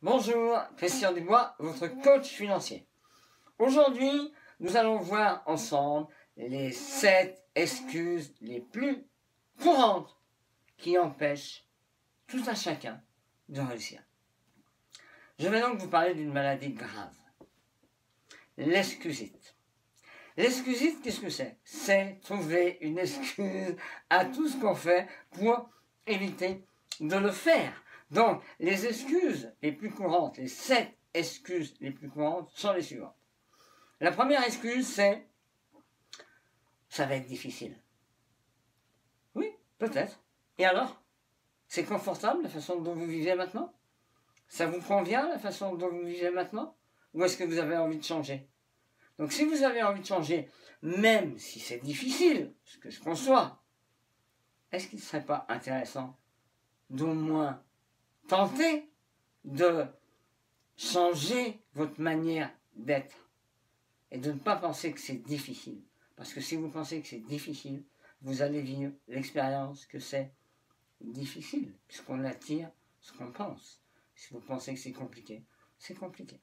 Bonjour, Christian Dubois, votre coach financier. Aujourd'hui, nous allons voir ensemble les 7 excuses les plus courantes qui empêchent tout un chacun de réussir. Je vais donc vous parler d'une maladie grave, l'excusite. L'excusite, qu'est-ce que c'est? C'est trouver une excuse à tout ce qu'on fait pour éviter de le faire. Donc, les excuses les plus courantes, les 7 excuses les plus courantes sont les suivantes. La première excuse, c'est « ça va être difficile ». Oui, peut-être. Et alors? C'est confortable la façon dont vous vivez maintenant? Ça vous convient la façon dont vous vivez maintenant? Ou est-ce que vous avez envie de changer? Donc si vous avez envie de changer, même si c'est difficile, ce que je conçois, est-ce qu'il ne serait pas intéressant d'au moins tenter de changer votre manière d'être et de ne pas penser que c'est difficile? Parce que si vous pensez que c'est difficile, vous allez vivre l'expérience que c'est difficile, puisqu'on attire ce qu'on pense. Si vous pensez que c'est compliqué, c'est compliqué.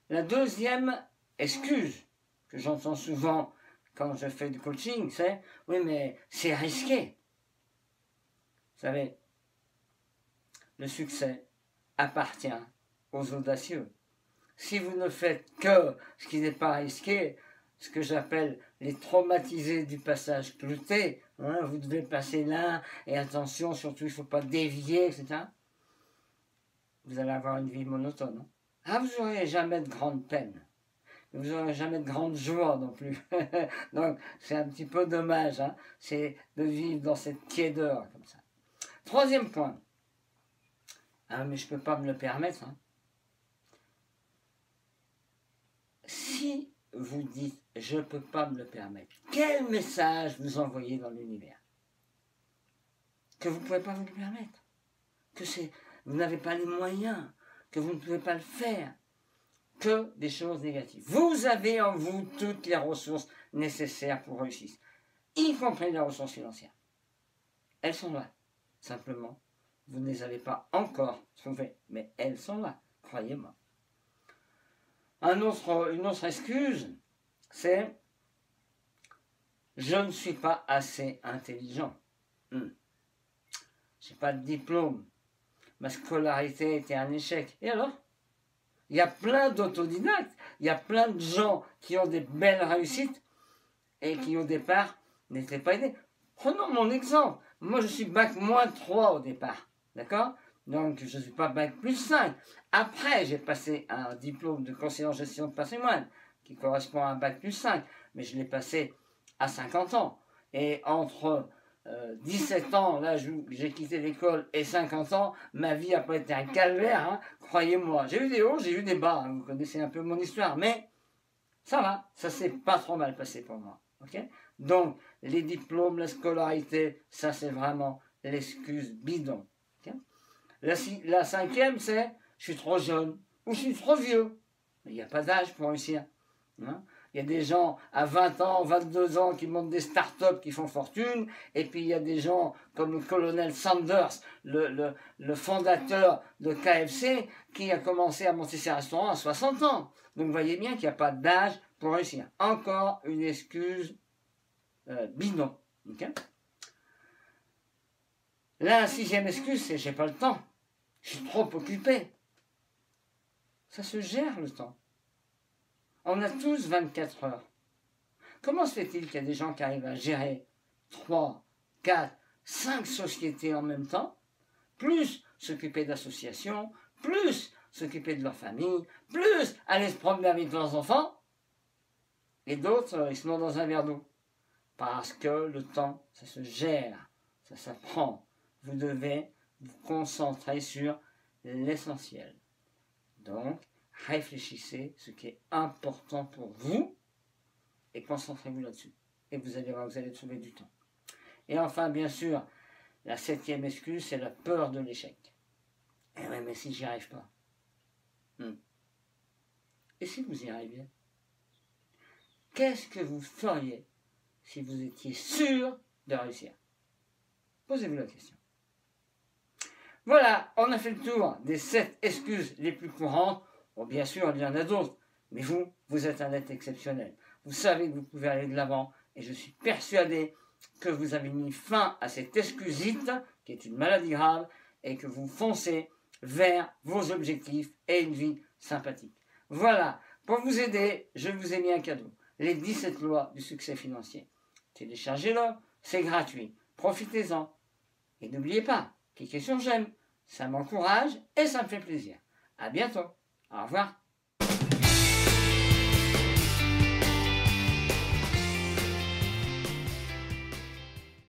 La deuxième excuse que j'entends souvent quand je fais du coaching, c'est « oui, mais c'est risqué ». Vous savez, le succès appartient aux audacieux. Si vous ne faites que ce qui n'est pas risqué, ce que j'appelle les traumatisés du passage clouté, hein, vous devez passer là, et attention, surtout il ne faut pas dévier, etc. Vous allez avoir une vie monotone. Hein. Ah, vous n'aurez jamais de grande peine. Vous n'aurez jamais de grande joie non plus. Donc, c'est un petit peu dommage, hein, c'est de vivre dans cette tiédeur comme ça. Troisième point. Ah, mais je ne peux pas me le permettre. Hein. Si vous dites « je ne peux pas me le permettre », quel message vous envoyez dans l'univers? Que vous ne pouvez pas vous le permettre, que vous n'avez pas les moyens, que vous ne pouvez pas le faire, que des choses négatives. Vous avez en vous toutes les ressources nécessaires pour réussir, y compris les ressources financières. Elles sont là. Simplement, vous ne les avez pas encore trouvées, mais elles sont là, croyez-moi. Une autre excuse, c'est « je ne suis pas assez intelligent ». Je n'ai pas de diplôme. Ma scolarité était un échec. Et alors? Il y a plein d'autodidactes, il y a plein de gens qui ont des belles réussites et qui au départ n'étaient pas aidés. Prenons mon exemple. Moi je suis bac-3 au départ. D'accord? Donc je ne suis pas bac+5. Après j'ai passé un diplôme de conseiller en gestion de patrimoine qui correspond à un bac+5. Mais je l'ai passé à 50 ans. Et entre 17 ans, là j'ai quitté l'école, et 50 ans, ma vie a pas été un calvaire, hein, croyez-moi. J'ai eu des hauts, j'ai eu des bas, hein, vous connaissez un peu mon histoire, mais ça va, ça s'est pas trop mal passé pour moi. Okay? Donc, les diplômes, la scolarité, ça c'est vraiment l'excuse bidon. Okay? La cinquième, c'est je suis trop jeune ou je suis trop vieux. Il n'y a pas d'âge pour réussir. Hein? Il y a des gens à 20 ans, 22 ans qui montent des start-up qui font fortune, et puis il y a des gens comme le colonel Sanders, le fondateur de KFC, qui a commencé à monter ses restaurants à 60 ans. Donc vous voyez bien qu'il n'y a pas d'âge pour réussir. Encore une excuse bidon. Okay? La sixième excuse, c'est j'ai pas le temps. Je suis trop occupé. Ça se gère le temps. On a tous 24 heures. Comment se fait-il qu'il y a des gens qui arrivent à gérer 3, 4, 5 sociétés en même temps, plus s'occuper d'associations, plus s'occuper de leur famille, plus aller se promener avec leurs enfants, et d'autres, ils sont dans un verre d'eau? Parce que le temps, ça se gère, ça s'apprend. Vous devez vous concentrer sur l'essentiel. Donc, réfléchissez ce qui est important pour vous et concentrez-vous là-dessus. Et vous allez voir, vous allez trouver du temps. Et enfin, bien sûr, la septième excuse, c'est la peur de l'échec. Eh ouais, mais si j'y arrive pas. Et si vous y arriviez? Qu'est-ce que vous feriez si vous étiez sûr de réussir? Posez-vous la question. Voilà, on a fait le tour des 7 excuses les plus courantes. Bon, bien sûr, il y en a d'autres, mais vous êtes un être exceptionnel. Vous savez que vous pouvez aller de l'avant, et je suis persuadé que vous avez mis fin à cette excusite, qui est une maladie grave, et que vous foncez vers vos objectifs et une vie sympathique. Voilà, pour vous aider, je vous ai mis un cadeau. Les 17 lois du succès financier. Téléchargez-le, c'est gratuit. Profitez-en. Et n'oubliez pas, cliquez sur j'aime. Ça m'encourage et ça me fait plaisir. À bientôt. Au revoir.